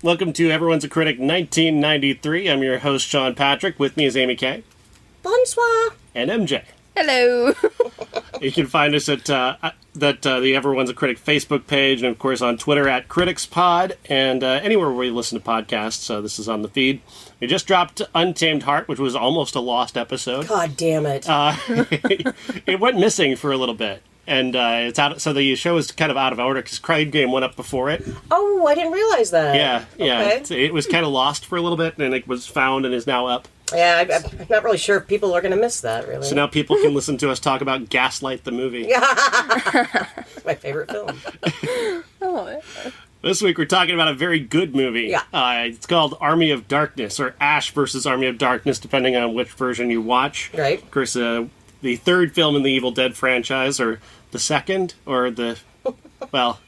Welcome to Everyone's a Critic 1993. I'm your host, Sean Patrick. With me is Amy Kay. Bonsoir. And MJ. Hello. You can find us at the Everyone's a Critic Facebook page, and of course on Twitter at CriticsPod, and anywhere where you listen to podcasts. This is on the feed. We just dropped Untamed Heart, which was almost a lost episode. God damn it. It went missing for a little bit. And it's out, so the show is kind of out of order because Crying Game went up before it. Oh, I didn't realize that. Yeah. Okay. It was kind of lost for a little bit, and it was found and is now up. Yeah, I'm not really sure if people are going to miss that, really. So now people can listen to us talk about Gaslight the movie. It's my favorite film. I love it. This week we're talking about a very good movie. Yeah. It's called Army of Darkness, or Ash versus Army of Darkness, depending on which version you watch. Right. Of course, the third film in the Evil Dead franchise, or the second, or the... Well,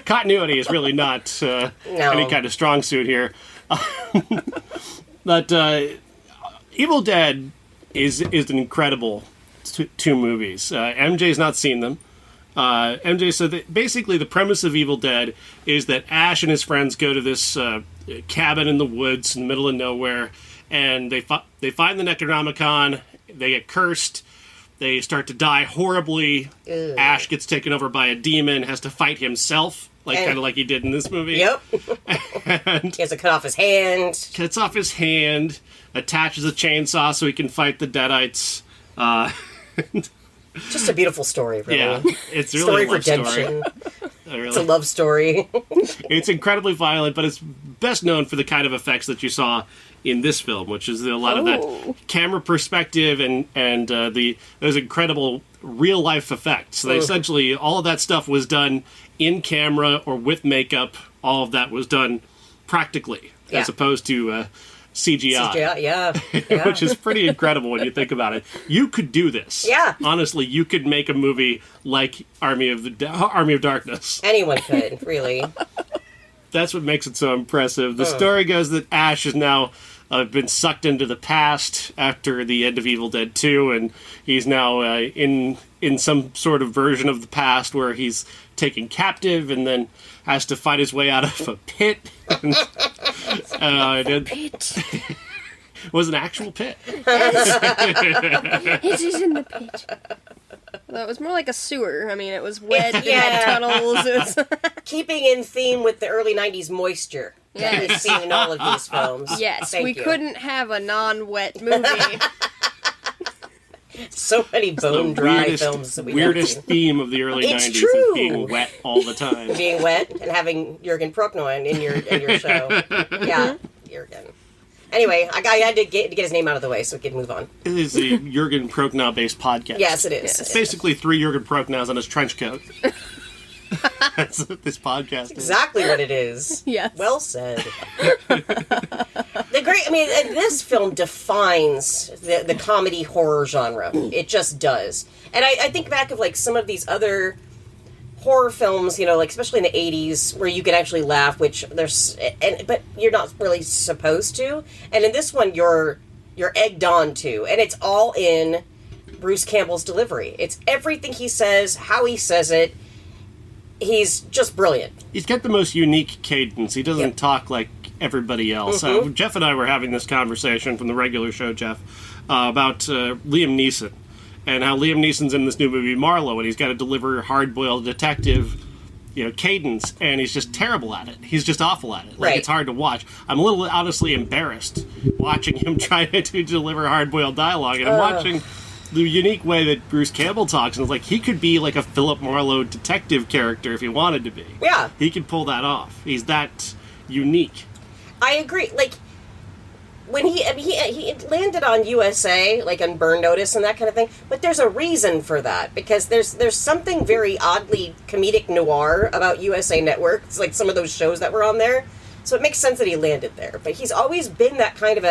continuity is really not any kind of strong suit here. But Evil Dead is an incredible two movies. MJ's not seen them. MJ said that basically the premise of Evil Dead is that Ash and his friends go to this cabin in the woods in the middle of nowhere, and they find the Necronomicon. They get cursed. They start to die horribly. Ew. Ash gets taken over by a demon, has to fight himself, kind of like he did in this movie. Yep. And He has to cut off his hand. cuts off his hand, attaches a chainsaw so he can fight the Deadites. Just a beautiful story, really. Yeah, it's really Story a love redemption. story. It's a love story. It's incredibly violent, but it's best known for the kind of effects that you saw in this film, which is a lot of that camera perspective and those incredible real life effects. So essentially, all of that stuff was done in camera or with makeup. All of that was done practically, as opposed to CGI. Yeah. Which is pretty incredible when you think about it. You could do this. Yeah. Honestly, you could make a movie like Army of Darkness. Anyone could, really. That's what makes it so impressive. The story goes that Ash has now been sucked into the past after the end of Evil Dead 2, and he's now in some sort of version of the past where he's taken captive and then has to fight his way out of a pit. Pit. It was an actual pit. It is in the pit. Well, it was more like a sewer. I mean, it was wet, it had tunnels. It was... Keeping in theme with the early 90s moisture that we've seen in all of these films. Yes, Thank we you. couldn't have a non-wet movie. So many bone-dry films that we have weirdest seen. theme of the early It's 90s true. is being wet all the time. Being wet and having Jürgen Prochnow in your show. Yeah, Jürgen. Anyway, I had to get his name out of the way so we could move on. It is a Jürgen Prochnow-based podcast. Yes, it is. Yes. It's basically 3 Jürgen Prochnows on his trench coat. That's what this podcast is. Exactly what it is. Yes. Well said. This film defines the comedy horror genre. It just does. And I think back of like some of these other horror films, especially in the 80s, where you can actually laugh, but you're not really supposed to. And in this one, you're egged on to, and it's all in Bruce Campbell's delivery. It's everything he says, how he says it. He's just brilliant. He's got the most unique cadence. He doesn't talk like everybody else. Jeff and I were having this conversation from the regular show, Jeff, about Liam Neeson. And how Liam Neeson's in this new movie, Marlowe, and he's got to deliver hard-boiled detective, cadence, and he's just terrible at it. He's just awful at it. Like, it's hard to watch. I'm a little honestly embarrassed watching him try to deliver hard-boiled dialogue, and I'm watching the unique way that Bruce Campbell talks, and it's like he could be like a Philip Marlowe detective character if he wanted to be. Yeah. He could pull that off. He's that unique. I agree. Like, when he landed on USA, like on Burn Notice and that kind of thing, but there's a reason for that, because there's something very oddly comedic noir about USA Network. It's like some of those shows that were on there, so it makes sense that he landed there. But he's always been that kind of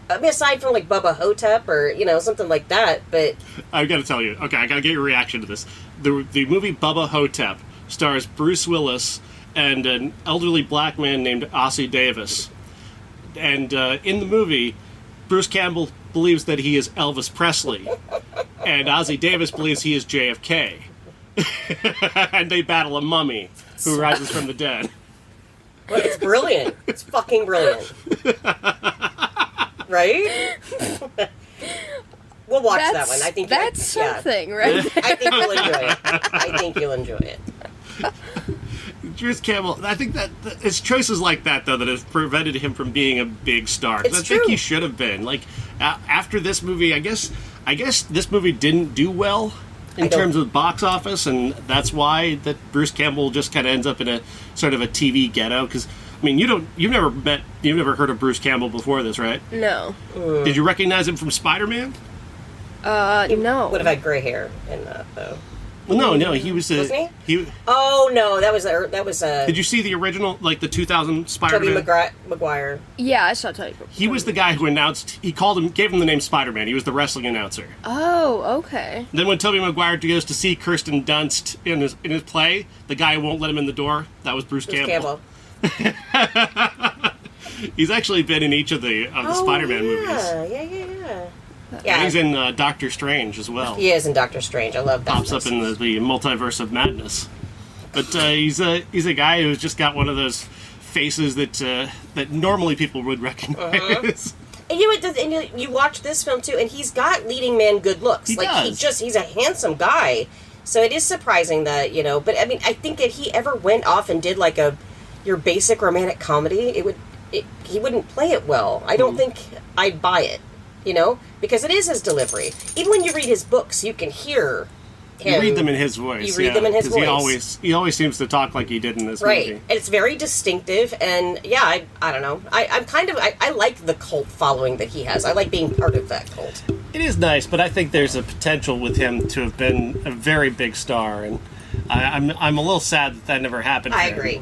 aside from like Bubba Hotep or something like that. But I've got to tell you, okay, I got to get your reaction to this. The movie Bubba Hotep stars Bruce Willis and an elderly black man named Ossie Davis. And in the movie, Bruce Campbell believes that he is Elvis Presley, and Ossie Davis believes he is JFK. And they battle a mummy who rises from the dead. Well, it's brilliant. It's fucking brilliant. Right? We'll watch that one. I think that's something, right? I think you'll enjoy it. I think you'll enjoy it. Bruce Campbell, I think that it's choices like that, though, that have prevented him from being a big star. It's I true. think he should have been. Like, after this movie, I guess this movie didn't do well in terms of box office, and that's why that Bruce Campbell just kind of ends up in a sort of a TV ghetto. Because, I mean, you've never heard of Bruce Campbell before this, right? No. Did you recognize him from Spider-Man? No. Would have had gray hair in that, though. Well, no, he was. Wasn't he? Oh no, that was Did you see the original, like the 2000 Spider-Man? Tobey Maguire. Yeah, I saw Tobey. He was the guy who announced. Gave him the name Spider-Man. He was the wrestling announcer. Oh, okay. Then when Tobey Maguire goes to see Kirsten Dunst in his play, the guy who won't let him in the door. That was Bruce Campbell. He's actually been in each of the Spider-Man movies. Yeah. And he's in Doctor Strange as well. He is in Doctor Strange. I love that. Pops up in the multiverse of madness. But he's a guy who's just got one of those faces that normally people would recognize. And you watch this film too, and he's got leading man good looks. He does. He's a handsome guy. So it is surprising that, but I mean, I think if he ever went off and did like your basic romantic comedy, he wouldn't play it well. I don't think I'd buy it. Because it is his delivery. Even when you read his books, you can hear him. You read them in his voice. You read them in his voice. He always seems to talk like he did in this movie. And it's very distinctive, and I don't know. I like the cult following that he has. I like being part of that cult. It is nice, but I think there's a potential with him to have been a very big star, and I'm a little sad that never happened. I agree.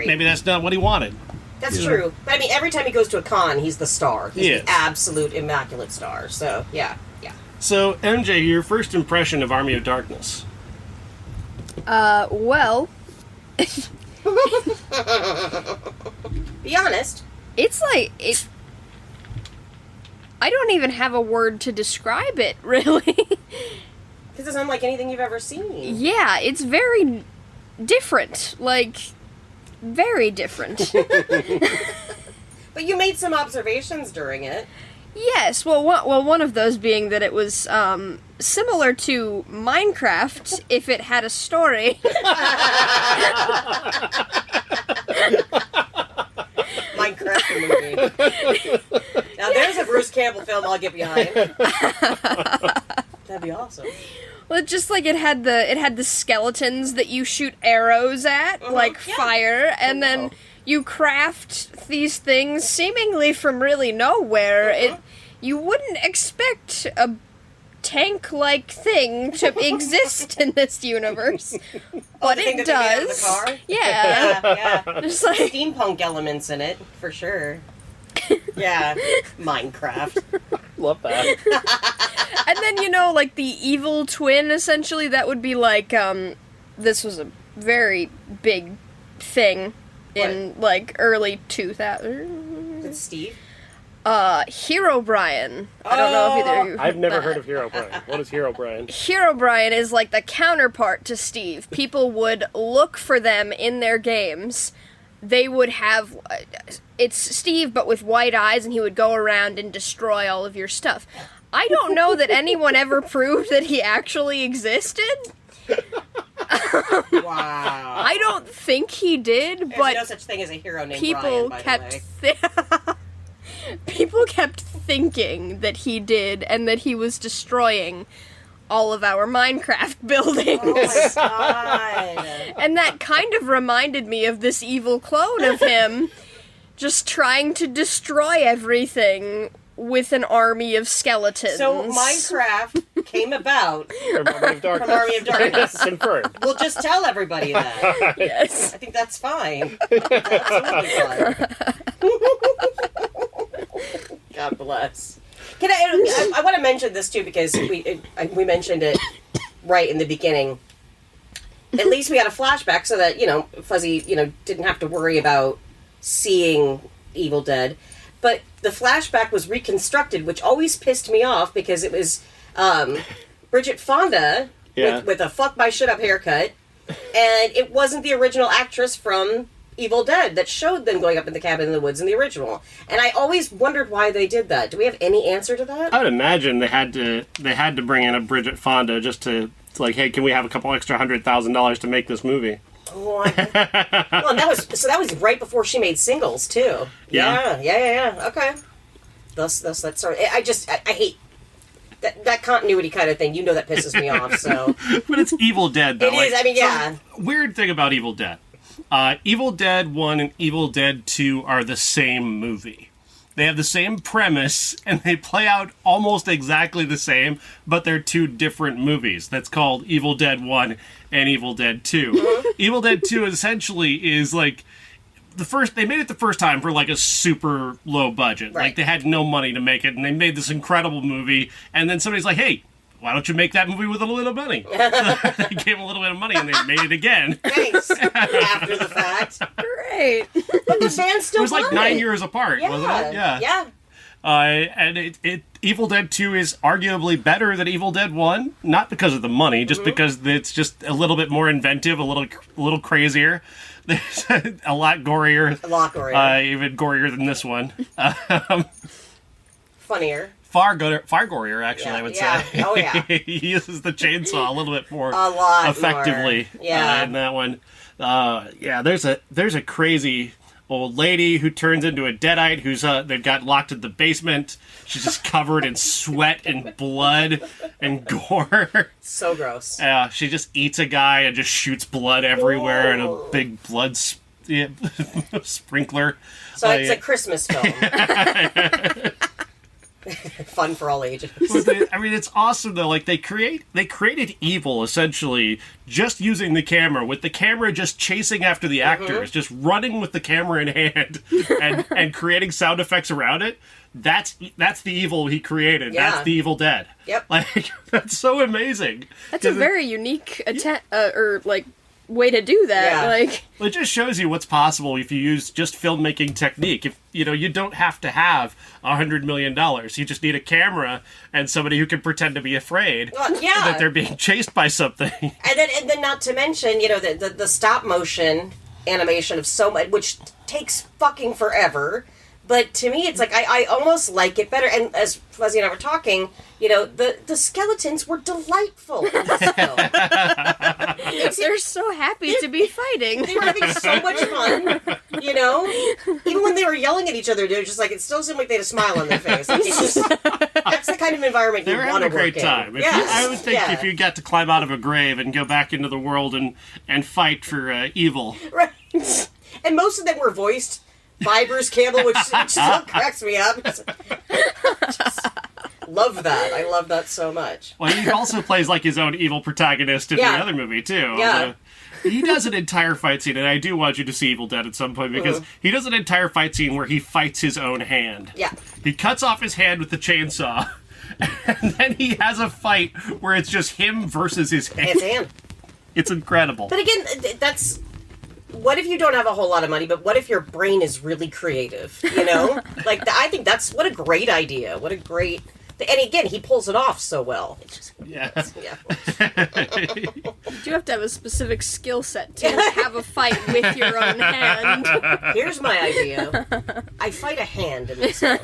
Maybe that's not what he wanted. That's true. But I mean, every time he goes to a con, he's the star. He's the absolute immaculate star. So, yeah. So, MJ, your first impression of Army of Darkness? Well... Be honest. It's like... I don't even have a word to describe it, really. Because it's unlike anything you've ever seen. Yeah, it's very different. Like... very different. But you made some observations during it. Yes, well, one of those being that it was similar to Minecraft if it had a story. Minecraft the movie. Now there's a Bruce Campbell film I'll get behind. That'd be awesome. Well, just like it had the skeletons that you shoot arrows at, like fire, and then you craft these things seemingly from really nowhere. You wouldn't expect a tank-like thing to exist in this universe, but it does. The car? Yeah. There's like steampunk elements in it for sure. Yeah, Minecraft. Love that. And then, like the evil twin, essentially, that would be like, this was a very big thing in, like, early 2000s. Is it Steve? Hero Brian. I don't know if either of you... I've never heard of Hero Brian. What is Hero Brian? Hero Brian is like the counterpart to Steve. People would look for them in their games. They would have... it's Steve, but with white eyes, and he would go around and destroy all of your stuff. I don't know that anyone ever proved that he actually existed. Wow. I don't think he did, There's but no such thing as a hero named people Brian, kept people kept thinking that he did, and that he was destroying all of our Minecraft buildings. Oh my god. And that kind of reminded me of this evil clone of him just trying to destroy everything with an army of skeletons. So Minecraft came about From Army of Darkness. from Army of Darkness. Confirmed. We'll just tell everybody that. Yes. I think that's fine. That's absolutely fine. God bless. I want to mention this too because we mentioned it right in the beginning. At least we had a flashback so that Fuzzy didn't have to worry about seeing Evil Dead. But the flashback was reconstructed, which always pissed me off because it was Bridget Fonda with a fuck my shit up haircut, and it wasn't the original actress from Evil Dead that showed them going up in the cabin in the woods in the original. And I always wondered why they did that. Do we have any answer to that? I would imagine they had to bring in a Bridget Fonda just to like, hey, can we have a couple extra $100,000 to make this movie? Well, and that was right before she made Singles too. Yeah. Okay. Thus that's sort of, I hate that continuity kind of thing. You know that pisses me off. So, but it's Evil Dead though. It is. I mean, yeah. Weird thing about Evil Dead. Evil Dead 1 and Evil Dead 2 are the same movie. They have the same premise, and they play out almost exactly the same, but they're two different movies. That's called Evil Dead 1 and Evil Dead 2. Mm-hmm. Evil Dead 2 essentially is like they made it the first time for like a super low budget. Right. Like they had no money to make it, and they made this incredible movie, and then somebody's like, hey, why don't you make that movie with a little money? So they gave them a little bit of money, and they made it again. Thanks. After the fact. Great. But the fans still It was like 9 years apart, wasn't it? Yeah. And Evil Dead 2 is arguably better than Evil Dead 1, not because of the money, just because it's just a little bit more inventive, a little crazier. There's a lot gorier. A lot gorier. Even gorier than this one. Funnier. Far gorier, actually, I would say. Oh, yeah. He uses the chainsaw a little bit more A lot effectively more. Yeah. in that one. There's a crazy old lady who turns into a deadite who's they've got locked in the basement. She's just covered in sweat and blood and gore. So gross. She just eats a guy and just shoots blood everywhere and a big blood sprinkler. So it's a Christmas film. Fun for all ages. It's awesome though. Like they created evil essentially just using the camera, with the camera just chasing after the actors, just running with the camera in hand, and creating sound effects around it. That's the evil he created. Yeah. That's the Evil Dead. Yep. Like that's so amazing. That's a very unique way to do that. Yeah. Like, Well, it just shows you what's possible if you use just filmmaking technique. If you don't have to have $100 million. You just need a camera and somebody who can pretend to be afraid that they're being chased by something. And then not to mention, the stop motion animation of so much, which takes fucking forever. But to me, it's like, I almost like it better. And as Fuzzy and I were talking, the skeletons were delightful in this film. they're so happy to be fighting. They were having so much fun, Even when they were yelling at each other, they were just like, it still seemed like they had a smile on their face. Like, it's just, that's the kind of environment you want to work in. They were having a great time. I would think if you got to climb out of a grave and go back into the world and fight for evil. Right. And most of them were voiced by Bruce Campbell, which still cracks me up. Just love that. I love that so much. Well, he also plays like his own evil protagonist in the other movie, too. Yeah. He does an entire fight scene, and I do want you to see Evil Dead at some point, because he does an entire fight scene where he fights his own hand. Yeah. He cuts off his hand with the chainsaw, and then he has a fight where it's just him versus his hand. His hand. It's incredible. But again, that's... What if you don't have a whole lot of money, but what if your brain is really creative, I think that's... What a great idea. What a great... And again, he pulls it off so well. It's just, yeah. You have to have a specific skill set to have a fight with your own hand. Here's my idea. I fight a hand in this film.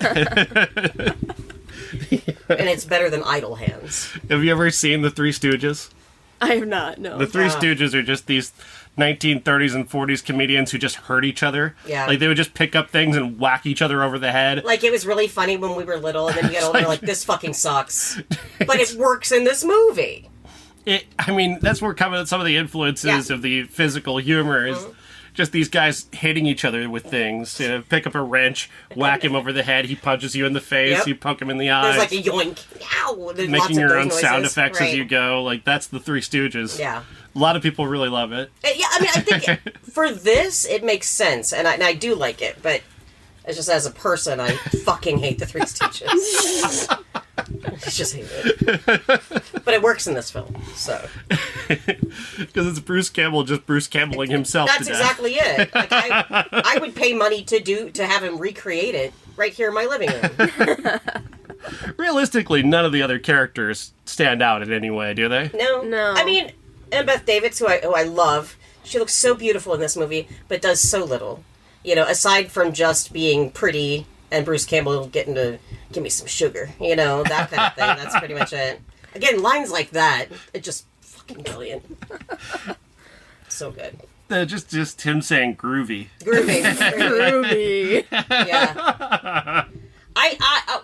And it's better than idle hands. Have you ever seen The Three Stooges? I have not, no. The Three Stooges are just these 1930s and 40s comedians who just hurt each other. Yeah. Like, they would just pick up things and whack each other over the head. Like, it was really funny when we were little, and then you get older, like, this fucking sucks. But it works in this movie. That's where some of the influences of the physical humor is. Just these guys hitting each other with things. Pick up a wrench, whack him over the head, he punches you in the face, you poke him in the eye. There's like a yoink, ow! There's making your own noises. sound effects right. as you go. Like, that's the Three Stooges. Yeah. A lot of people really love it. Yeah, I think for this, it makes sense, and I do like it, but it's just as a person, I fucking hate the Three Stooges. I just hate it. But it works in this film, so. Because it's Bruce Campbell just Bruce Campbelling himself That's to death. exactly it. Like, I would pay money to have him recreate it right here in my living room. Realistically, none of the other characters stand out in any way, do they? No. No. I mean, Embeth Davidtz, who I love, She looks so beautiful in this movie, but does so little. You know, aside from just being pretty and Bruce Campbell getting to give me some sugar, you know, that kind of thing. That's pretty much it. Again, lines like that, it just fucking brilliant. So good. Just him saying groovy. Groovy. Groovy. Yeah.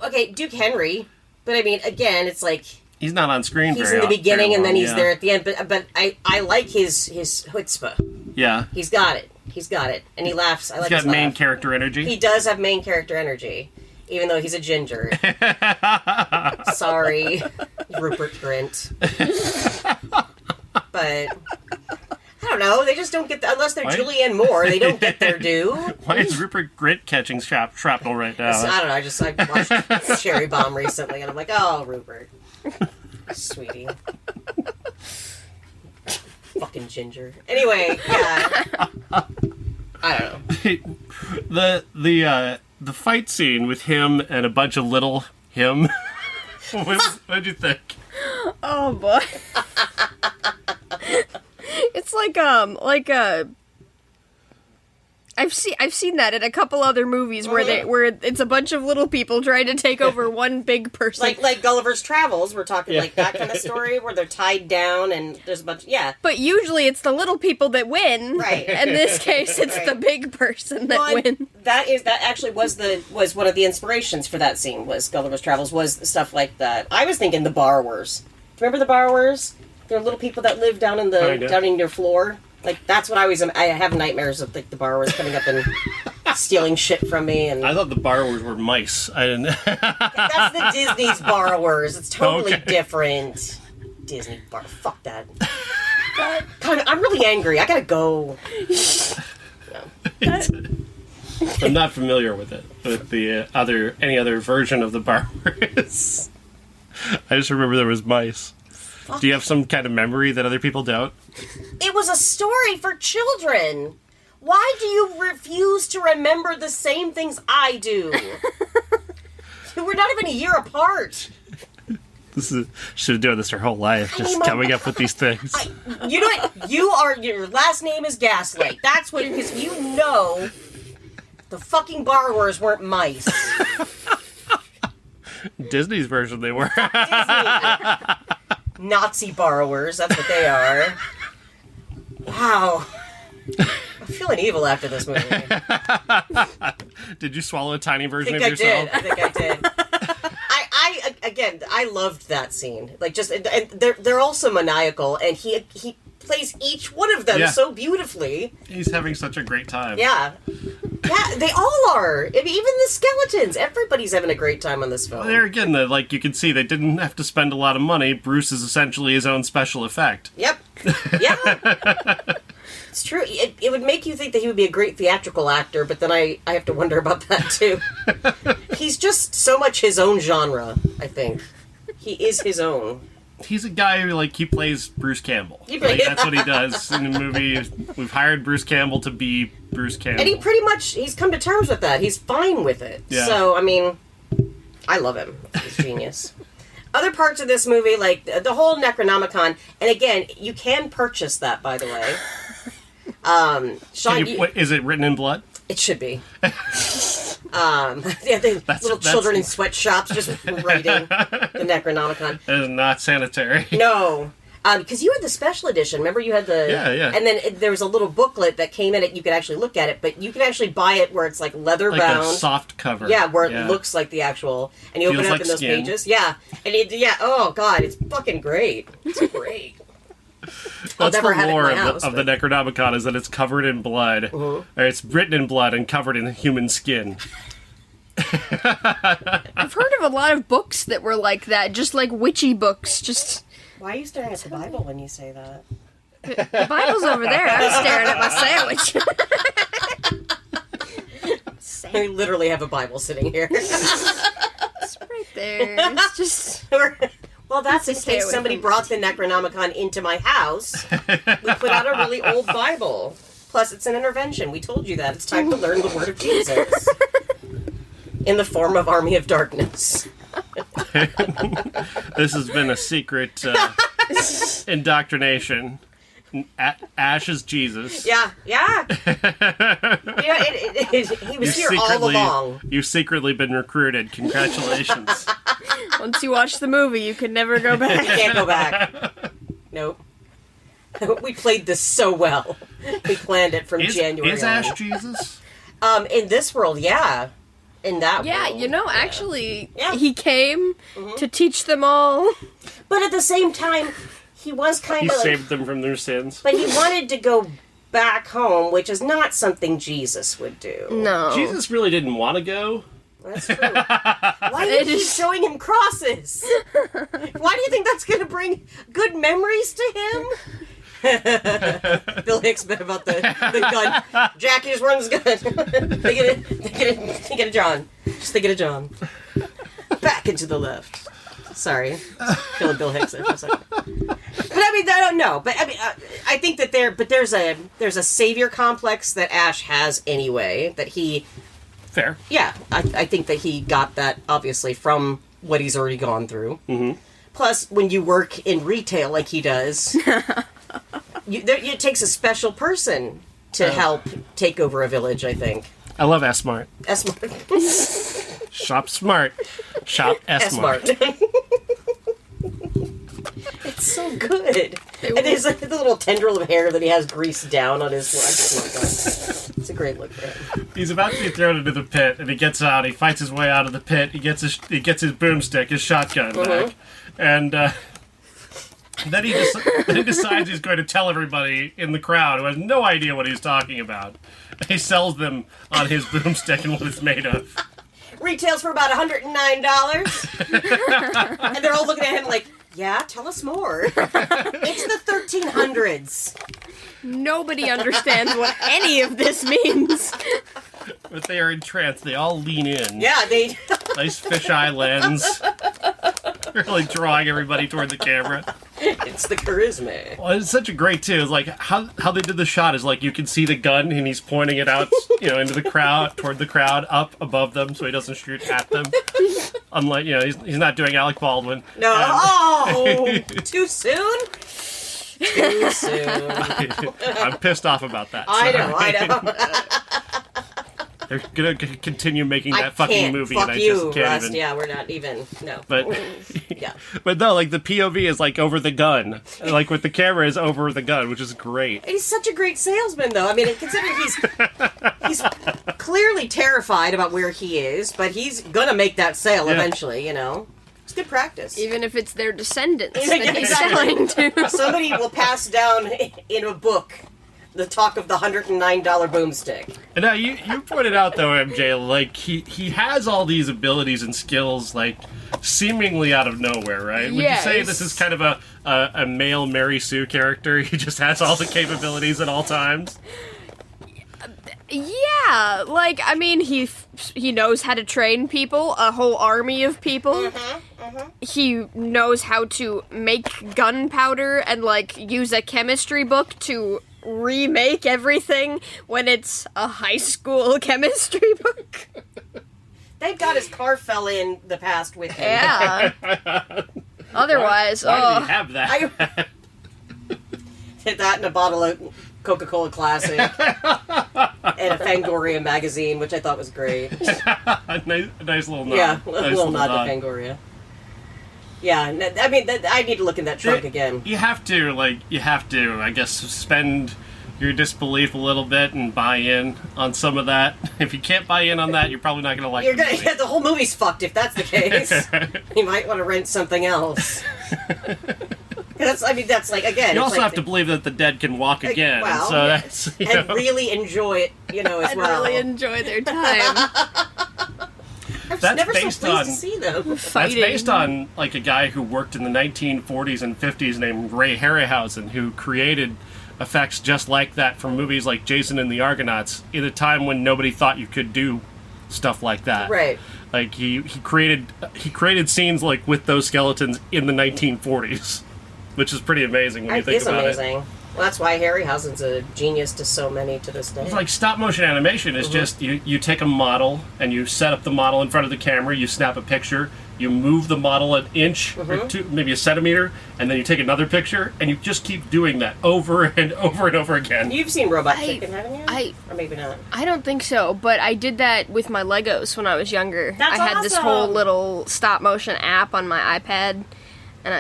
Okay, Duke Henry, but I mean, again, it's like he's not on screen. He's in the beginning and then he's there at the end. But I like his chutzpah. Yeah. He's got it, and he laughs. I like his got main laugh. character energy. He does have main character energy, even though he's a ginger. Sorry, Rupert Grint. But I don't know. They just don't get unless they're Julianne Moore. They don't get their due. Why is Rupert Grint catching shrapnel right now? I don't know. I watched Cherry Bomb recently, and I'm like, oh, Rupert, sweetie, fucking ginger. Anyway, yeah. I don't know. The fight scene with him and a bunch of little him. What'd you think? Oh boy. It's like a. I've seen that in a couple other movies where it's a bunch of little people trying to take over one big person. Like Gulliver's Travels, we're talking like that kind of story where they're tied down and there's a bunch. Yeah. But usually it's the little people that win. Right. In this case, it's the big person that wins. That actually was one of the inspirations for that scene. Was Gulliver's Travels was stuff like that. I was thinking the borrowers. Remember the borrowers? They're little people that live down in your floor. Like, that's what I have nightmares of, like, the borrowers coming up and stealing shit from me. And I thought the borrowers were mice. I didn't. That's the Disney's borrowers. It's totally different. Disney fuck that. God, I'm really angry. I gotta go. I'm not familiar with it. With any other version of the borrowers. I just remember there was mice. Do you have some kind of memory that other people don't? It was a story for children. Why do you refuse to remember the same things I do? We're not even a year apart. Should have done this her whole life, just coming up with these things. You know what? Your last name is Gaslight. That's what, because you know the fucking borrowers weren't mice. Disney's version, they were. Disney. Nazi borrowers, that's what they are. Wow. I'm feeling evil after this movie. Did you swallow a tiny version of yourself? I think I did. I loved that scene. Like, just, and they're also maniacal, and he plays each one of them so beautifully. He's having such a great time. Yeah. Yeah, they all are. I mean, even the skeletons. Everybody's having a great time on this film. Well, there again, like you can see, they didn't have to spend a lot of money. Bruce is essentially his own special effect. Yep. Yeah. It's true. It would make you think that he would be a great theatrical actor, but then I have to wonder about that, too. He's just so much his own genre, I think. He is his own. He's a guy who, he plays Bruce Campbell. That's what he does in the movie. We've hired Bruce Campbell to be Bruce Campbell. And he's come to terms with that. He's fine with it. Yeah. So, I mean, I love him. He's genius. Other parts of this movie, like the whole Necronomicon, and again, you can purchase that, by the way. Sean, is it written in blood? It should be. Little children in sweatshops just writing the Necronomicon. That is not sanitary. No. Because you had the special edition. Remember you had the... Yeah. And then there was a little booklet that came in it. You could actually look at it, but you can actually buy it where it's like leather bound. Like a soft cover. Yeah, where it looks like the actual... And you open it up in those pages. Yeah. And oh God, it's fucking great. It's great. That's the lore of the Necronomicon, is that it's covered in blood. Or it's written in blood and covered in human skin. I've heard of a lot of books that were like that, just like witchy books. Just why are you staring at the Bible when you say that? The Bible's over there. I'm staring at my sandwich. I literally have a Bible sitting here. It's right there. It's just... Well, that's in case somebody brought the Necronomicon into my house. We put out a really old Bible. Plus, it's an intervention. We told you that. It's time to learn the Word of Jesus. In the form of Army of Darkness. This has been a secret indoctrination. Ash is Jesus. Yeah. He was here all along. You've secretly been recruited. Congratulations. Once you watch the movie, you can never go back. Can't go back. Nope. We played this so well. We planned it from January. Is Ash Jesus? In this world, yeah. In that world. Actually, he came to teach them all. But at the same time, he was kind of He saved them from their sins. But he wanted to go back home, which is not something Jesus would do. No. Jesus really didn't want to go. That's true. Why do you keep showing him crosses? Why do you think that's going to bring good memories to him? Bill Hicks bit about the gun. Jackie just runs gun. Think of John. Just think of John. Back into the left. Sorry, killing Bill Hicks there for a second. But I mean, I don't know. But I mean, I think that there's a savior complex that Ash has anyway. That he. Fair. Yeah, I think that he got that obviously from what he's already gone through. Mm-hmm. Plus, when you work in retail like he does. It takes a special person to help take over a village, I think. I love S-Mart. S-Mart. Shop smart. Shop S-Mart. It's so good. And there's like the little tendril of hair that he has greased down on his leg. It's a great look for him. He's about to be thrown into the pit, and he gets out. He fights his way out of the pit. He gets his boomstick, his shotgun back, and then he decides he's going to tell everybody in the crowd who has no idea what he's talking about. He sells them on his boomstick and what it's made of. Retails for about $109. And they're all looking at him like, yeah, tell us more. It's the 1300s. Nobody understands what any of this means. But they are entranced. They all lean in. Yeah, they... Nice fisheye lens. Really drawing everybody toward the camera. It's the charisma. Well, it's such a great, too. It's like, how they did the shot is like, you can see the gun, and he's pointing it out, into the crowd, toward the crowd, up above them, so he doesn't shoot at them. Unlike, he's not doing Alec Baldwin. No. Oh! Too soon? Too soon. I'm pissed off about that. I know. They're gonna continue making that fucking movie, Fuck and I you, just can't Rust. even. Yeah, we're not even. No. But yeah. But no, like the POV is like over the gun, like with the camera is over the gun, which is great. And he's such a great salesman, though. I mean, considering he's clearly terrified about where he is, but he's gonna make that sale eventually. It's good practice. Even if it's their descendants that he's selling to. Somebody will pass down in a book the talk of the $109 boomstick. And now you pointed out though, MJ, like he has all these abilities and skills like seemingly out of nowhere, right? Would you say this is kind of a male Mary Sue character? He just has all the capabilities at all times. Yeah, like I mean, he knows how to train people, a whole army of people. He knows how to make gunpowder and like use a chemistry book to remake everything when it's a high school chemistry book. Thank God his car fell in the past with him. Yeah. Otherwise, why did he have that? Hit that in a bottle of Coca-Cola Classic and a Fangoria magazine, which I thought was great. a nice little nod. Yeah, a nice little nod to Fangoria. Yeah, I mean, I need to look in that trunk again. You have to, I guess, suspend your disbelief a little bit and buy in on some of that. If you can't buy in on that, you're probably not going to like it. The whole movie's fucked if that's the case. You might want to rent something else. That's like, again... You also like have to believe that the dead can walk again. Well, so that's, and really enjoy it, as well. really enjoy their time. I'm that's never based so pleased on, to see them. That's based on like a guy who worked in the 1940s and 50s named Ray Harryhausen, who created effects just like that for movies like Jason and the Argonauts in a time when nobody thought you could do stuff like that. Right. Like he created scenes like with those skeletons in the 1940s, which is pretty amazing when you think about it. It is amazing. Well, that's why Harryhausen's a genius to so many to this day. It's like stop motion animation is just you take a model and you set up the model in front of the camera, you snap a picture, you move the model an inch or two, maybe a centimeter, and then you take another picture, and you just keep doing that over and over and over again. You've seen Robot Chicken, haven't you? Or maybe not. I don't think so, but I did that with my Legos when I was younger. That's I had this awesome. whole little stop motion app on my iPad, and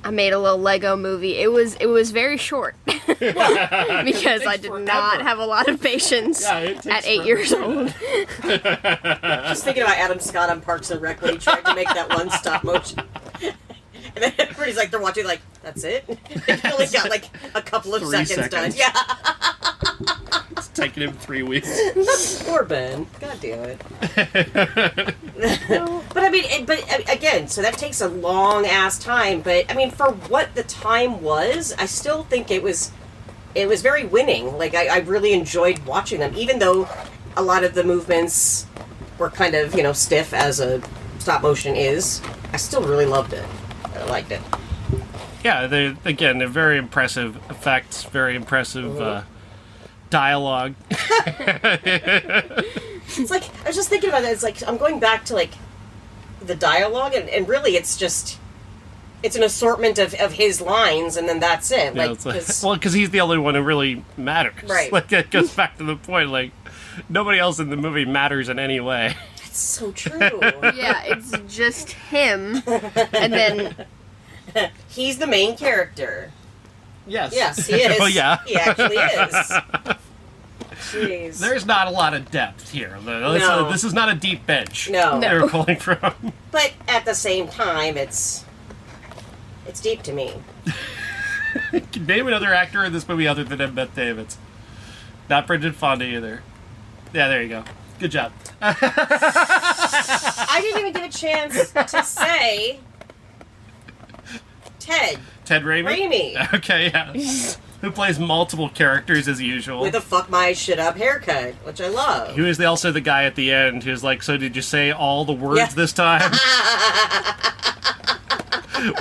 I made a little Lego movie. It was very short because I did not have a lot of patience at 8 years old. Just thinking about Adam Scott on Parks and Rec when he tried to make that one stop motion. And then everybody's like, they're watching like, that's it? They only got like a couple of 3 seconds done. seconds. Yeah. It's taking him 3 weeks. Poor Ben. God damn it. But I mean, but again, so that takes a long ass time. But I mean, for what the time was, I still think it was very winning. Like I really enjoyed watching them, even though a lot of the movements were kind of stiff as a stop motion is. I still really loved it. I liked it. Yeah, they're very impressive effects, very impressive dialogue. It's like, I was just thinking about it, it's like, I'm going back to like the dialogue, and really it's an assortment of his lines, and then that's it. Yeah, like, because he's the only one who really matters. Right. Like, it goes back to the point, like, nobody else in the movie matters in any way. that's so true. Yeah, it's just him, and then He's the main character. Yes. Yes, he is. Oh, yeah. He actually is. Jeez. There's not a lot of depth here. No. This is not a deep bench. No. They're pulling from. But at the same time, it's deep to me. Name another actor in this movie other than Embeth Davidtz. Not Bridget Fonda either. Yeah, there you go. Good job. I didn't even get a chance to say Ted Raimi? Raimi. Okay, yeah. Who plays multiple characters as usual. With a fuck my shit up haircut, which I love. He was also the guy at the end who's like, so did you say all the words this time?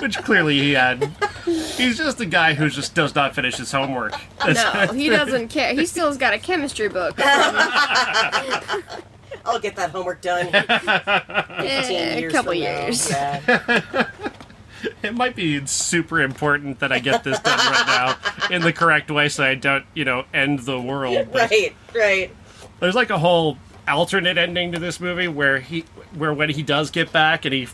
Which clearly he had. He's just a guy who just does not finish his homework. no, he doesn't care. He still's got a chemistry book. I'll get that homework done. 15 years a couple from years. Now. Yeah. It might be super important that I get this done right now in the correct way so I don't, end the world. But Right. there's like a whole alternate ending to this movie where when he does get back and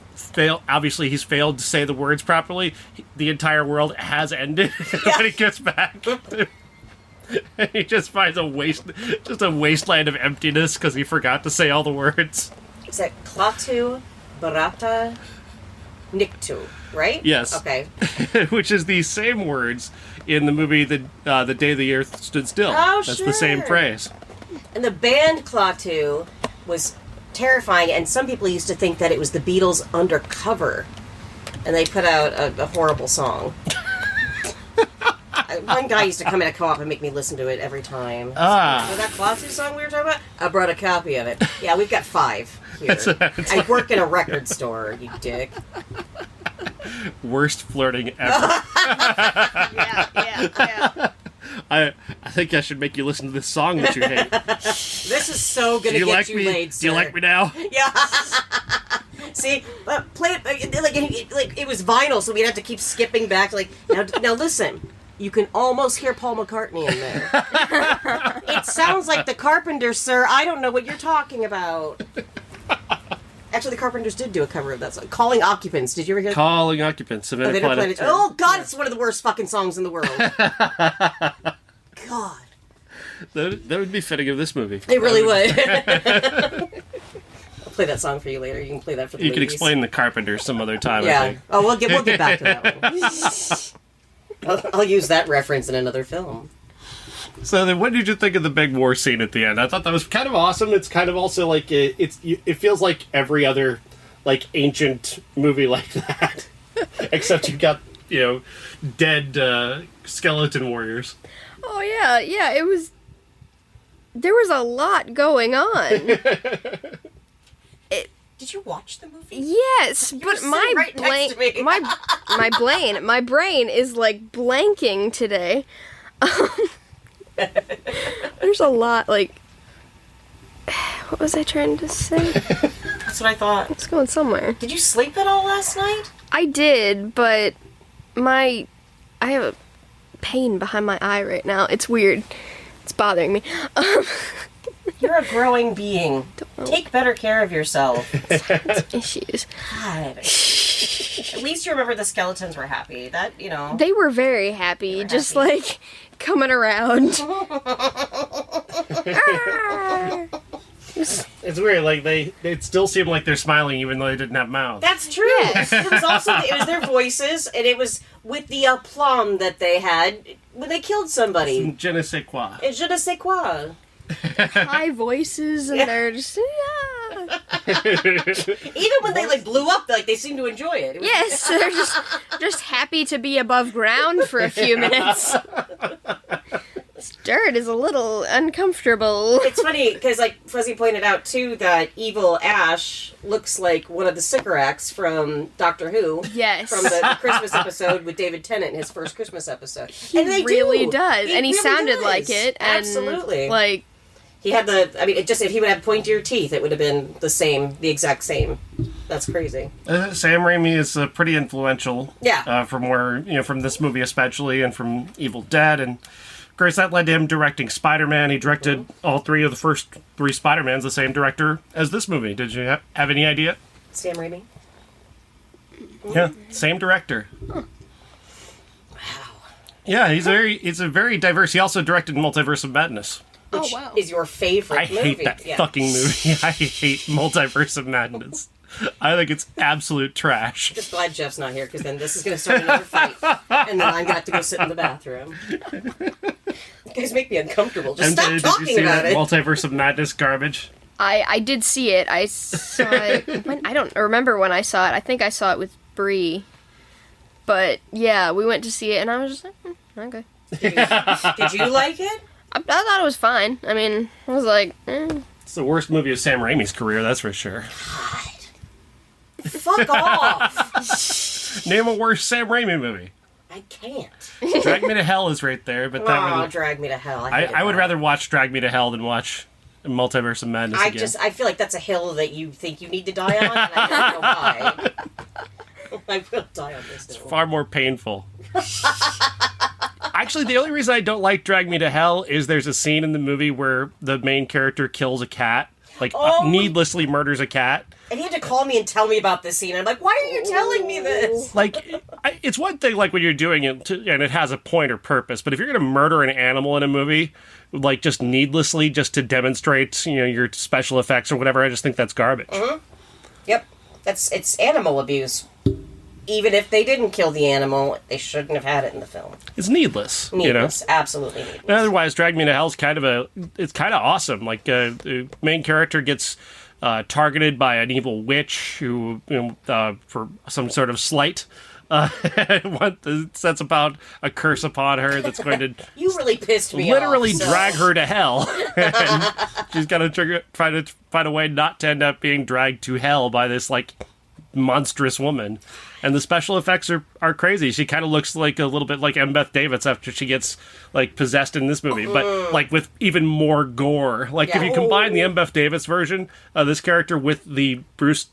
obviously he's failed to say the words properly, the entire world has ended when he gets back. And he just finds a wasteland of emptiness because he forgot to say all the words. Is that Klaatu Barata Niktu, right? Yes. Okay. Which is the same words in the movie The Day the Earth Stood Still. Oh, That's sure. the same phrase. And the band Klaatu was terrifying, and some people used to think that it was the Beatles undercover, and they put out a horrible song. One guy used to come in a co-op and make me listen to it every time. Ah. So that Klaatu song we were talking about? I brought a copy of it. Yeah, we've got 5 here. I work in a record store, you dick. Worst flirting ever. Yeah. I think I should make you listen to this song that you hate. This is so gonna Do you get like you me? laid, sir. Do you like me now? Yeah. See, play it like it was vinyl, so we'd have to keep skipping back. Like now, listen. You can almost hear Paul McCartney in there. It sounds like the Carpenters, sir. I don't know what you're talking about. Actually, the Carpenters did do a cover of that song. Calling Occupants. Did you ever hear that? Calling Occupants of Inner Planet. Oh, God, it's one of the worst fucking songs in the world. God. That would be fitting of this movie. It really would. I'll play that song for you later. You can play that for the You movies. can explain the Carpenters some other time, I Yeah. think. Oh, we'll get back to that one. I'll use that reference in another film. So then, what did you think of the big war scene at the end? I thought that was kind of awesome. It's kind of also like it feels like every other like ancient movie like that, except you've got dead skeleton warriors. Oh yeah. It was. There was a lot going on. Did Did you watch the movie? Yes, but my right next to me. my brain is like blanking today. There's a lot, like, what was I trying to say? That's what I thought. It's going somewhere. Did you sleep at all last night? I did, but I have a pain behind my eye right now. It's weird. It's bothering me. You're a growing being. Take better care of yourself. Issues. God. At least you remember the skeletons were happy. That, you know. They were very happy, just like coming around. It's weird, like it still seemed like they're smiling even though they didn't have mouths. That's true. Yes. It was also their voices, and it was with the aplomb that they had when they killed somebody. Je ne sais quoi. Et je ne sais quoi. High voices, and they're just Even when they like blew up, like they seemed to enjoy it. yes, they're just happy to be above ground for a few minutes. This dirt is a little uncomfortable. It's funny because, like Fuzzy pointed out too, that evil Ash looks like one of the Sycorax from Doctor Who. Yes. From the Christmas episode with David Tennant in his first Christmas episode. He and they really do. does, and he really sounded does. like it. And Absolutely. like he had if he would have pointier teeth, it would have been the exact same. That's crazy. Sam Raimi is pretty influential. Yeah. From this movie especially, and from Evil Dead, and of course that led to him directing Spider-Man. He directed all three of the first three Spider-Mans, the same director as this movie. Did you have any idea? Sam Raimi. Yeah, same director. Wow. Yeah, he's a very diverse. He also directed Multiverse of Madness. Which wow. is your favorite I movie. hate that fucking movie. I hate Multiverse of Madness. I think it's absolute trash. Just glad Jeff's not here, because then this is going to start another fight. And then I'm going to have to go sit in the bathroom. You guys make me uncomfortable. Just stop did talking you see about that it. Multiverse of Madness garbage? I did see it. I saw it. I don't remember when I saw it. I think I saw it with Bree. But yeah, we went to see it, and I was just like, okay. Did you like it? I thought it was fine. I mean, I was like, It's the worst movie of Sam Raimi's career, that's for sure. Fuck off. Name a worse Sam Raimi movie. I can't. Drag Me to Hell is right there, but that Oh, one, Drag Me to Hell. I would rather watch Drag Me to Hell than watch Multiverse of Madness again. I feel like that's a hill that you think you need to die on, and I don't know why. I will die on this hill. Far more painful. Actually, the only reason I don't like Drag Me to Hell is there's a scene in the movie where the main character kills a cat. Needlessly murders a cat. And he had to call me and tell me about this scene. I'm like, why are you telling me this? Like, it's one thing, like, when you're doing it, and it has a point or purpose, but if you're going to murder an animal in a movie, like, just needlessly, just to demonstrate, your special effects or whatever, I just think that's garbage. Mm-hmm. Yep. It's animal abuse. Even if they didn't kill the animal, they shouldn't have had it in the film. It's needless. Needless. Absolutely needless. And otherwise, Drag Me to Hell is kind of awesome. Like, the main character gets targeted by an evil witch who, for some sort of slight, sets about a curse upon her that's going to You really pissed me literally off, drag her to hell. And she's got to try to find a way not to end up being dragged to hell by this, like, monstrous woman. And the special effects are crazy. She kind of looks like a little bit like Embeth Davidtz after she gets, like, possessed in this movie, but, like, with even more gore. Like, if you combine the Embeth Davidtz version of this character with the Bruce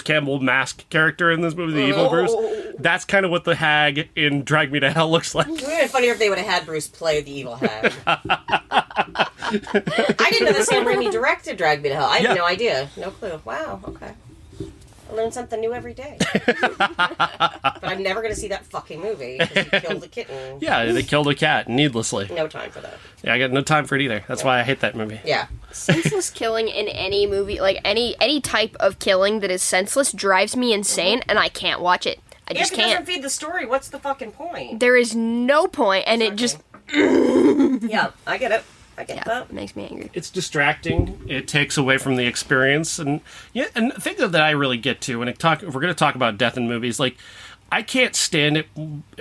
Campbell mask character in this movie, the evil Bruce, that's kind of what the hag in Drag Me to Hell looks like. It would have been funnier if they would have had Bruce play the evil hag. I didn't know that Sam Raimi directed Drag Me to Hell. I had no idea. No clue. Wow, okay. I learn something new every day. But I'm never going to see that fucking movie because he killed the kitten. Yeah, they killed a cat needlessly. No time for that. Yeah, I got no time for it either. That's why I hate that movie. Yeah. senseless killing in any movie, like any type of killing that is senseless, drives me insane, and I can't watch it. I just if it can't. doesn't feed the story, what's the fucking point? There is no point, and it just Yeah, I get it. I get that. it makes me angry. It's distracting. It takes away from the experience, and the thing that I really get to if we're going to talk about death in movies, like, I can't stand it.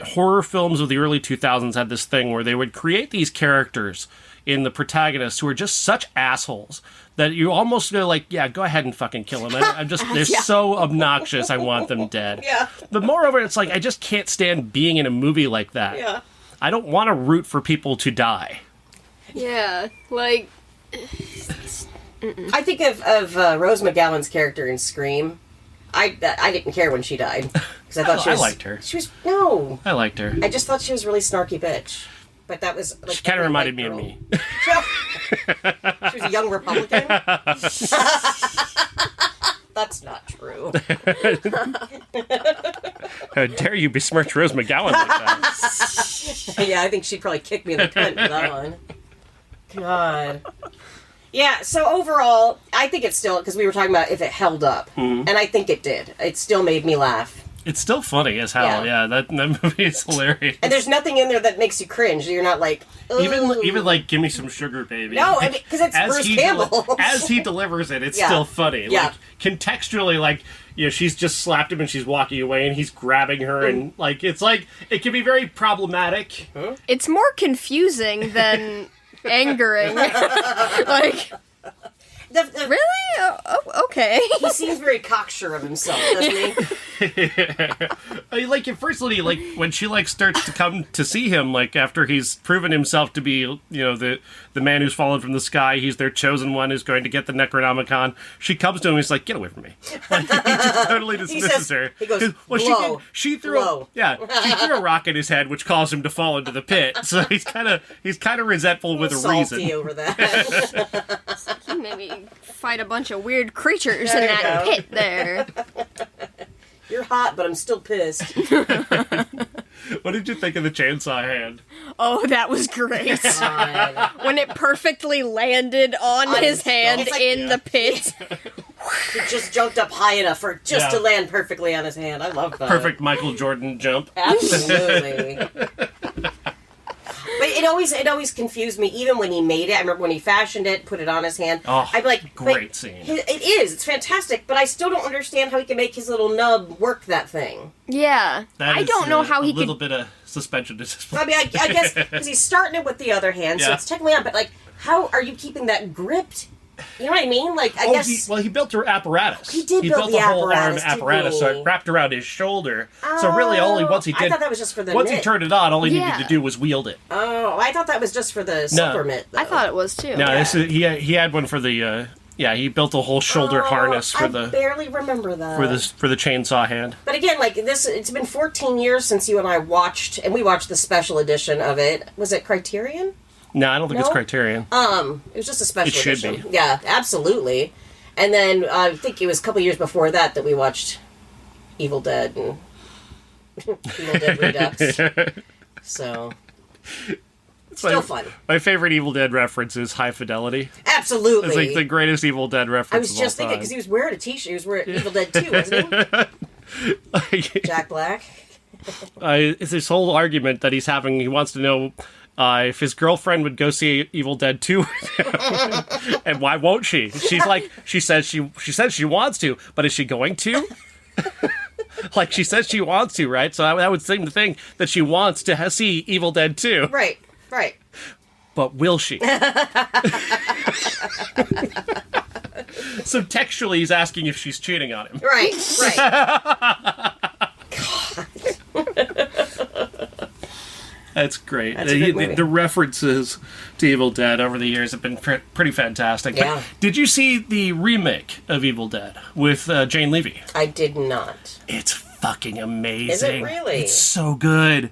Horror films of the early 2000s had this thing where they would create these characters in the protagonists who are just such assholes that you almost go like, yeah, go ahead and fucking kill them. I'm just, they're so obnoxious, I want them dead. Yeah. But moreover, it's like, I just can't stand being in a movie like that. Yeah. I don't want to root for people to die. Yeah, like... I think of Rose McGowan's character in Scream. I didn't care when she died. Because I thought she was... I liked her. She was... No. I liked her. I just thought she was a really snarky bitch. But that was... Like, She kind of reminded me of me. She was a young Republican? That's not true. How dare you besmirch Rose McGowan like that? Yeah, I think she'd probably kick me in the cunt for that one. God. Yeah, so overall, I think it's still... Because we were talking about if it held up. And I think it did. It still made me laugh. It's still funny as hell. Yeah, that movie is hilarious. And there's nothing in there that makes you cringe. You're not like... Ugh. Even like, give me some sugar, baby. No, I mean, because it's Bruce Campbell. As he delivers it, it's Yeah. still funny. Yeah. Like, contextually, like, you know, she's just slapped him and she's walking away and he's grabbing her and, like, it can be very problematic. It's more confusing than angering. Like... Really? Oh, okay. He seems very cocksure of himself, doesn't he? Like, at first, like, when she, like, starts to come to see him, like, after he's proven himself to be, you know, the man who's fallen from the sky, he's their chosen one who's going to get the Necronomicon, she comes to him and he's like, get away from me. Like, he just totally dismisses her. He goes, well, blow. she threw a rock at his head, which caused him to fall into the pit. So he's kind of resentful with a salty reason. over that. He made me fight a bunch of weird creatures in that pit there. You're hot, but I'm still pissed. What did you think of the chainsaw hand? Oh, that was great. God. When it perfectly landed on his hand It's like- in the pit. He just jumped up high enough for just to land perfectly on his hand. I love that. Perfect Michael Jordan jump. Absolutely. But it always confused me, even when he made it. I remember when he fashioned it, put it on his hand. Oh, I'd be like, great scene. It is. It's fantastic. But I still don't understand how he can make his little nub work that thing. Yeah. I don't know how he could... A little bit of suspension disbelief. I mean, I guess because he's starting it with the other hand, so Yeah. it's technically on. But like, how are you keeping that gripped? You know what I mean? Like, I guess. He built her apparatus. He did build built the a whole apparatus, arm didn't apparatus, he? so it wrapped around his shoulder. So really, only once he did. I thought that was just for the Once mitt. he turned it on, all he Yeah. needed to do was wield it. Oh, I thought that was just for the silver mitt. Though. I thought it was too. No, he had one for the. He built a whole shoulder harness for I barely remember that. for the chainsaw hand. But again, like this, it's been 14 years since you and I watched, and we watched the special edition of it. Was it Criterion? No, I don't think it's No? Criterion. It was just a special It should edition. be. Yeah, absolutely. And then I think it was a couple years before that we watched Evil Dead and Evil Dead Redux. So still fun. My favorite Evil Dead reference is High Fidelity. Absolutely. It's like the greatest Evil Dead reference. I was just thinking because he was wearing a T-shirt. He was wearing Evil Dead 2, wasn't he? Jack Black. It's this whole argument that he's having. He wants to know if his girlfriend would go see Evil Dead 2 with him. And why won't she? She says she wants to, but is she going to? Like, she says she wants to, right? So that would seem to think that she wants to see Evil Dead 2. Right. But will she? So textually, he's asking if she's cheating on him. Right. That's great. That's a good movie. The references to Evil Dead over the years have been pretty fantastic. Yeah. But did you see the remake of Evil Dead with Jane Levy? I did not. It's fucking amazing. Is it really? It's so good.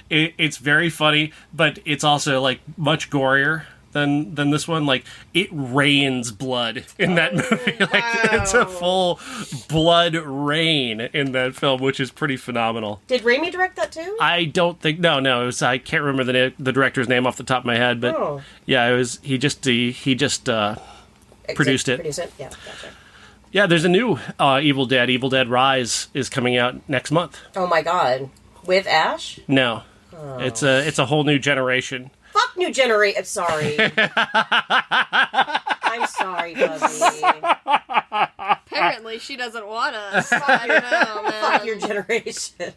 It's very funny, but it's also like much gorier than this one. Like, it rains blood in that movie. Like, it's a full blood rain in that film, which is pretty phenomenal. Did Raimi direct that too? I don't think no. It was, I can't remember the director's name off the top of my head, but yeah, it was he just produced it. Produced it. Yeah, gotcha. Yeah, there's a new Evil Dead Rise is coming out next month. Oh my god, with Ash? No, it's a whole new generation. Fuck new generation. Sorry. I'm sorry, Bubby. Apparently, she doesn't want us. I don't know, man. Fuck your generation.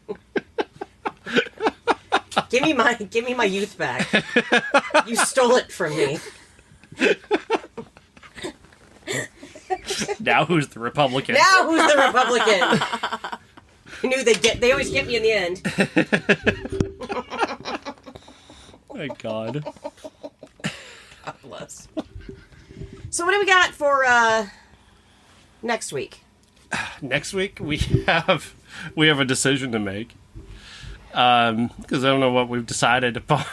Give me my youth back. You stole it from me. Now who's the Republican? Now who's the Republican? I knew they always get me in the end. My God. God bless. So what do we got for next week? Next week we have a decision to make. Because I don't know what we've decided upon.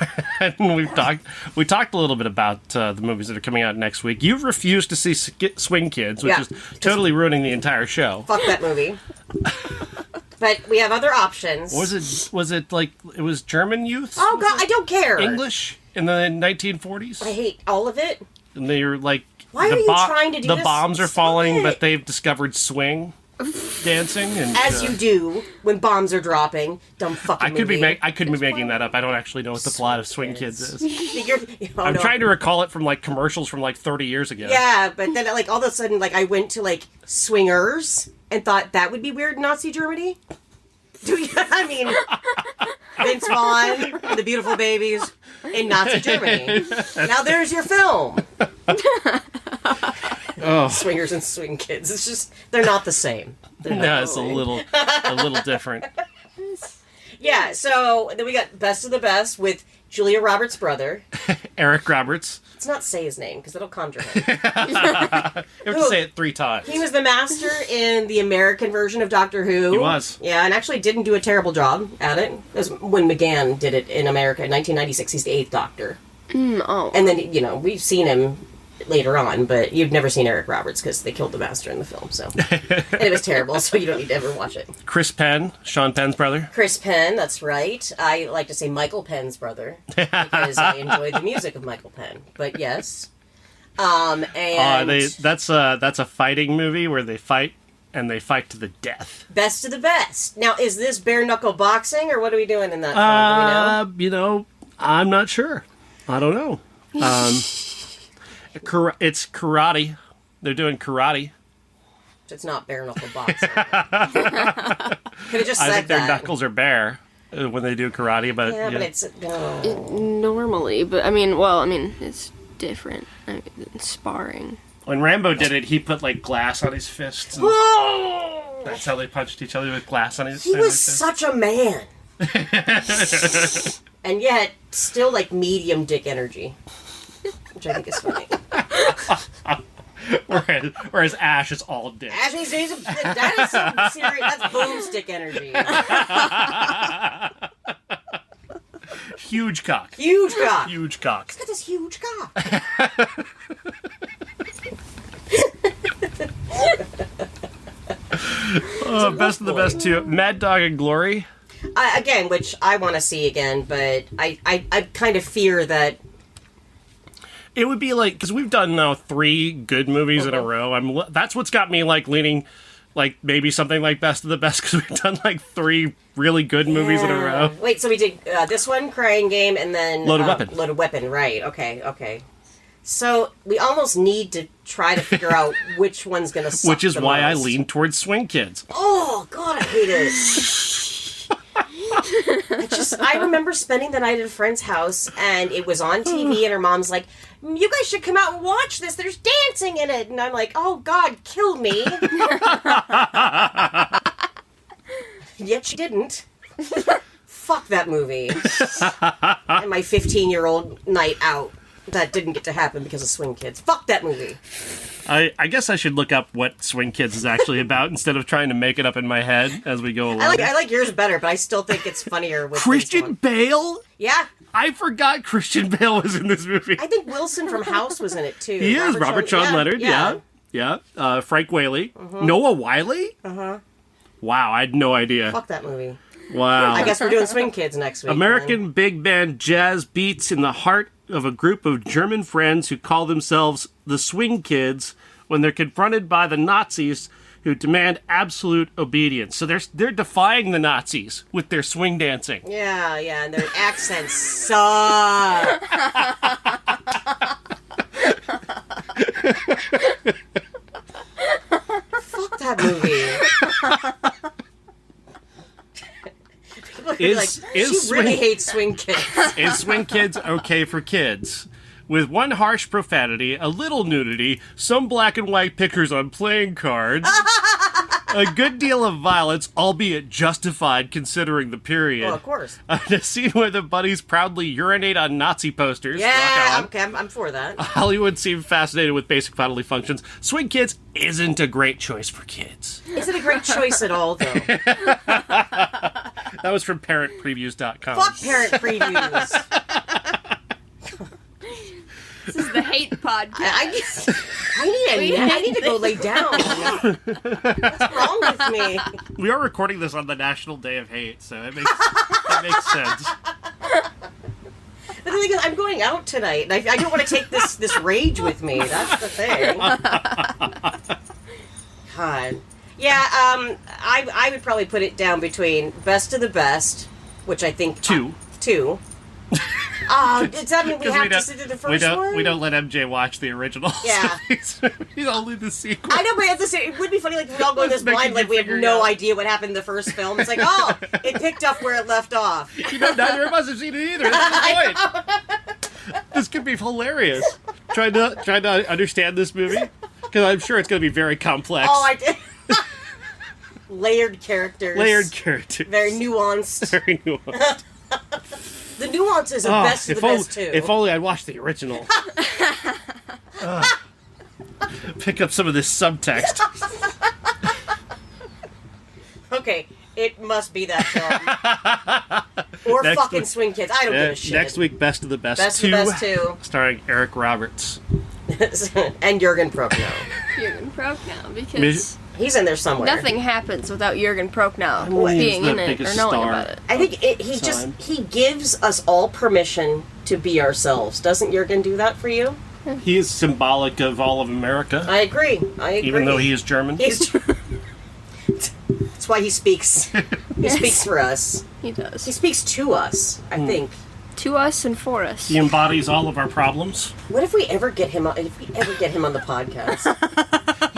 we talked a little bit about the movies that are coming out next week. You've refused to see Swing Kids, which is totally ruining the entire show. Fuck that movie. But we have other options. Was it like it was German youth? Oh God, I don't care. English in the 1940s. I hate all of it. And they're like, why are you trying to do the this? bombs are Stop falling, it. but they've discovered swing dancing, and as you do when bombs are dropping. Dumb fucking movie. I could be making that up. I don't actually know what the plot of Swing Kids is. I'm no. trying to recall it from like commercials from like 30 years ago. Yeah, but then like all of a sudden like I went to like Swingers and thought that would be weird in Nazi Germany. I mean, Vince Vaughn and the Beautiful Babies in Nazi Germany. Now there's your film. Oh. Swingers and Swing Kids. It's just they're not the same. No, it's a little different. Yeah, so then we got Best of the Best with Julia Roberts' brother. Eric Roberts. Let's not say his name because that'll conjure him. You have to say it 3 times. He was the master in the American version of Doctor Who. He was. Yeah, and actually didn't do a terrible job at it. It was when McGann did it in America in 1996. He's the 8th Doctor. Oh. And then, we've seen him later on, but you've never seen Eric Roberts because they killed the master in the film, so. And it was terrible, so you don't need to ever watch it. Chris Penn, Sean Penn's brother. Chris Penn, that's right. I like to say Michael Penn's brother because I enjoy the music of Michael Penn. But yes. And that's a fighting movie where they fight and they fight to the death. Best of the Best. Now, is this bare knuckle boxing or what are we doing in that film? Do we know? I'm not sure. I don't know. It's karate. They're doing karate. It's not bare knuckle boxing. Could have just said I think their that. knuckles are bare when they do karate, but Yeah, but it's Normally, but it's different. It's sparring. when Rambo did it, he put like glass on his fists. And that's how they punched each other, with glass on his. He was such a man, and yet still like medium dick energy, which I think is funny. Whereas Ash is all dick. That is some serious. That's boomstick energy. Huge cock. Huge cock. Huge cock. He's got this huge cock. Best of the best too. Mad Dog and Glory. Again, which I want to see again, but I kind of fear that. It would be like, because we've done now 3 good movies in a row. That's what's got me like leaning, like maybe something like Best of the Best, because we've done like 3 really good movies in a row. Wait, so we did this one, Crying Game, and then Loaded Weapon. Loaded Weapon, right? Okay. So we almost need to try to figure out which one's going to suck. Which is the why most. I lean towards Swing Kids. Oh God, I hate it. I remember spending the night at a friend's house, and it was on TV, and her mom's like, "You guys should come out and watch this. There's dancing in it." And I'm like, "Oh God, kill me!" Yet she didn't. Fuck that movie. And my 15-year-old night out that didn't get to happen because of Swing Kids. Fuck that movie. I guess I should look up what Swing Kids is actually about instead of trying to make it up in my head as we go along. I like yours better, but I still think it's funnier with Christian Bale? Yeah. I forgot Christian Bale was in this movie. I think Wilson from House was in it too. He is Robert Sean Leonard. Yeah. Frank Whaley, Noah Wiley. Wow, I had no idea. Fuck that movie. Wow. I guess we're doing Swing Kids next week. American big band jazz beats in the heart of a group of German friends who call themselves the Swing Kids when they're confronted by the Nazis who demand absolute obedience. So they're defying the Nazis with their swing dancing. Yeah, and their accents suck. Fuck that movie. she really hates swing kids. Is Swing Kids okay for kids? With one harsh profanity, a little nudity, some black and white pictures on playing cards, a good deal of violence, albeit justified considering the period. Oh, of course. A scene where the buddies proudly urinate on Nazi posters. Yeah, I'm for that. Hollywood seemed fascinated with basic bodily functions. Swing Kids isn't a great choice for kids. Is it a great choice at all, though? That was from parentpreviews.com. Fuck parent previews. This is the hate podcast. I need to go lay down. What's wrong with me? We are recording this on the National Day of Hate, so it makes sense. But the thing is, I'm going out tonight, and I don't want to take this rage with me. That's the thing. God. Yeah, I would probably put it down between Best of the Best, which I think... Two. Does that mean we have to sit through the first one? We don't let MJ watch the original. Yeah. He's only the sequel. I know, but at the same, it would be funny, like, we all go in this blind, like, we have no idea what happened in the first film. It's like, oh, it picked up where it left off. Neither of us have seen it either. That's the point. This could be hilarious. Trying to understand this movie, because I'm sure it's going to be very complex. Oh, I did. Layered characters. Very nuanced. The nuances of Best of the Best, too. If only I'd watched the original. Pick up some of this subtext. Okay, it must be that film. Or fucking Swing Kids. I don't give a shit. Next week, Best of the Best 2. Best of the Best 2. Starring Eric Roberts. And Jürgen Prochnow. Jürgen Prochnow, because... He's in there somewhere. Nothing happens without Jürgen Prochnow being in it or knowing about it. I think he gives us all permission to be ourselves. Doesn't Jürgen do that for you? He is symbolic of all of America. I agree. Even though he is German. That's why he speaks. He speaks for us. He does. He speaks to us, I think. To us and for us. He embodies all of our problems. What if we ever get him on? If we ever get him on the podcast?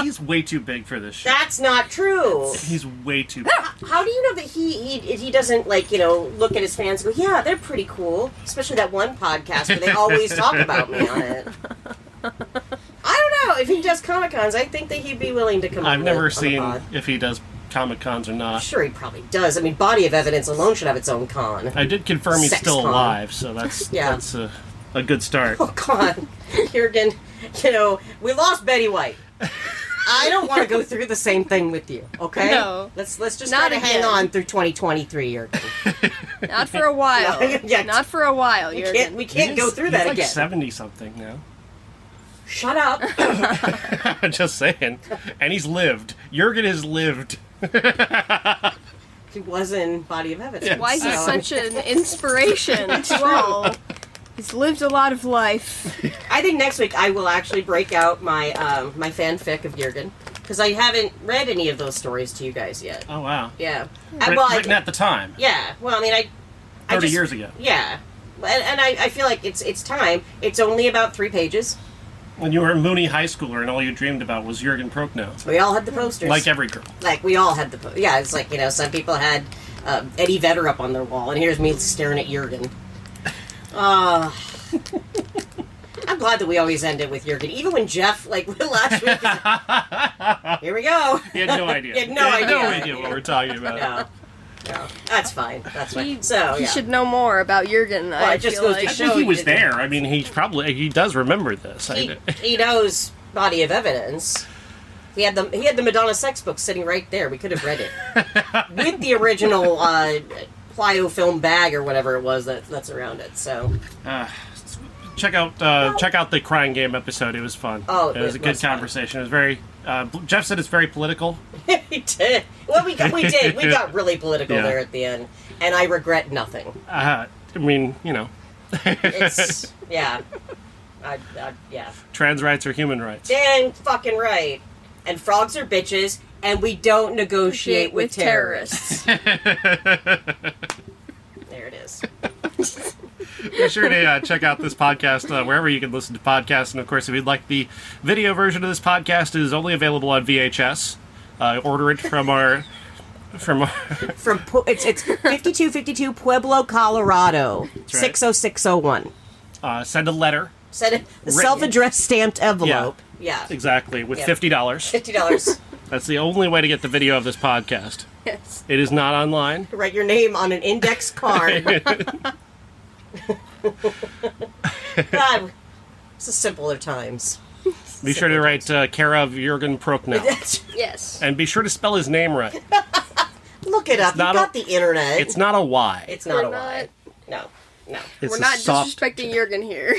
He's way too big for this shit. That's not true. He's way too big. How do you know that he doesn't, like, look at his fans and go, yeah, they're pretty cool? Especially that one podcast where they always talk about me on it. I don't know. If he does Comic-Cons, I think that he'd be willing to come on. I've never seen if he does Comic-Cons or not. I'm sure he probably does. I mean, Body of Evidence alone should have its own con. I did confirm he's still alive, so that's a good start. Oh, God. Jürgen, we lost Betty White. I don't want to go through the same thing with you, okay? No. Let's just try to hang on through 2023, Jürgen. Not for a while. Yeah. Not for a while, Jürgen. We can't go through that again. He's like 70-something now. Shut up. I'm just saying. And he's lived. Jürgen has lived. He was in Body of Evidence. Yes. Why he's such an inspiration to all. He's lived a lot of life. I think next week I will actually break out my my fanfic of Jürgen, because I haven't read any of those stories to you guys yet. Oh, wow. Yeah. Written at the time. Yeah. Well, I mean, 30 years ago. Yeah. And I feel like it's time. It's only about 3 pages. When you were a Mooney high schooler and all you dreamed about was Jürgen Prochnow. We all had the posters. Like every girl. Like, we all had the posters. Yeah, it's like, some people had Eddie Vedder up on their wall, and here's me staring at Jürgen. I'm glad that we always end it with Jürgen. Even when Jeff, last week, here we go. He had no idea. He had no idea what we're talking about. No, that's fine. That's fine. He should know more about Jürgen. Well, it just goes to show he was there. I mean, he does remember this. He knows Body of Evidence. He had the Madonna sex book sitting right there. We could have read it with the original plyo film bag or whatever it was that's around it. So check out the Crying Game episode. It was fun. Oh, it was a good conversation. Fun. It was very. Jeff said it's very political. He did. Well, we did. We got really political there at the end, and I regret nothing. I mean, It's yeah. Yeah. Trans rights are human rights. Damn fucking right. And frogs are bitches, and we don't negotiate with terrorists. There it is. Be sure to check out this podcast wherever you can listen to podcasts. And, of course, if you'd like the video version of this podcast, it is only available on VHS. Order it from our It's 5252 Pueblo, Colorado, 60601. Send a letter. Send a self-addressed stamped envelope. Yeah. Exactly, with Yep. $50. $50. That's the only way to get the video of this podcast. Yes. It is not online. Write your name on an index card. God, it's a simpler times. Be sure to write care of Jürgen Prochnow. Yes. And be sure to spell his name right. Look it up. You not got the internet. It's not a Y. It's not We're a Y. No. It's We're a not soft- disrespecting Jurgen here.